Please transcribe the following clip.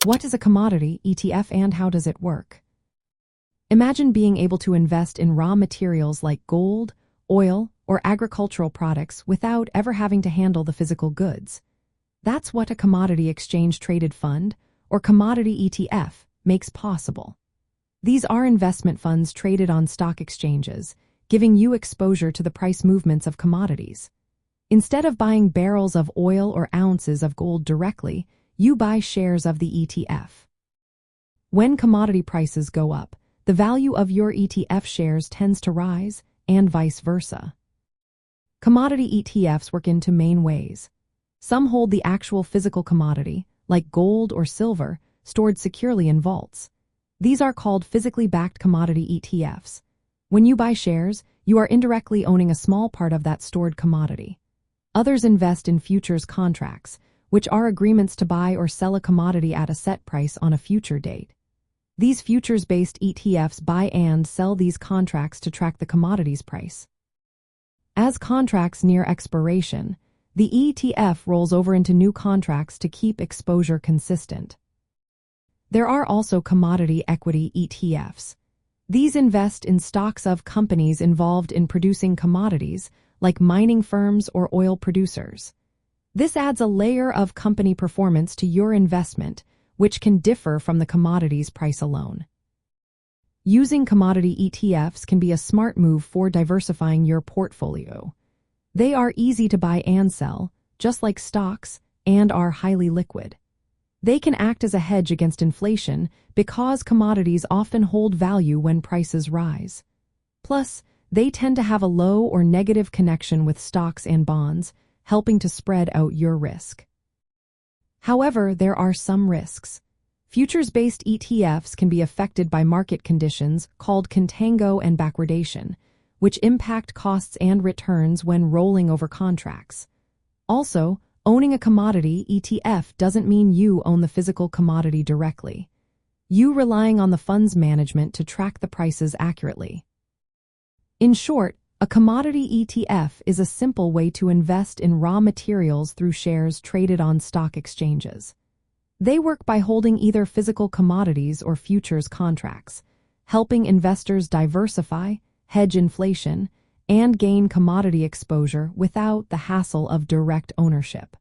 What is a commodity ETF and how does it work? Imagine being able to invest in raw materials like gold, oil, or agricultural products without ever having to handle the physical goods. That's what a commodity exchange-traded fund, or commodity ETF, makes possible. These are investment funds traded on stock exchanges, giving you exposure to the price movements of commodities. Instead of buying barrels of oil or ounces of gold directly, you buy shares of the ETF. When commodity prices go up, the value of your ETF shares tends to rise, and vice versa. Commodity ETFs work in two main ways. Some hold the actual physical commodity, like gold or silver, stored securely in vaults. These are called physically backed commodity ETFs. When you buy shares, you are indirectly owning a small part of that stored commodity. Others invest in futures contracts, which are agreements to buy or sell a commodity at a set price on a future date. These futures-based ETFs buy and sell these contracts to track the commodity's price. As contracts near expiration, the ETF rolls over into new contracts to keep exposure consistent. There are also commodity equity ETFs. These invest in stocks of companies involved in producing commodities, like mining firms or oil producers. This adds a layer of company performance to your investment, which can differ from the commodity's price alone. Using commodity ETFs can be a smart move for diversifying your portfolio. They are easy to buy and sell, just like stocks, and are highly liquid. They can act as a hedge against inflation because commodities often hold value when prices rise. Plus, they tend to have a low or negative connection with stocks and bonds, helping to spread out your risk. However, there are some risks. Futures-based ETFs can be affected by market conditions called contango and backwardation, which impact costs and returns when rolling over contracts. Also, owning a commodity ETF doesn't mean you own the physical commodity directly. You relying on the fund's management to track the prices accurately. In short, a commodity ETF is a simple way to invest in raw materials through shares traded on stock exchanges. They work by holding either physical commodities or futures contracts, helping investors diversify, hedge inflation, and gain commodity exposure without the hassle of direct ownership.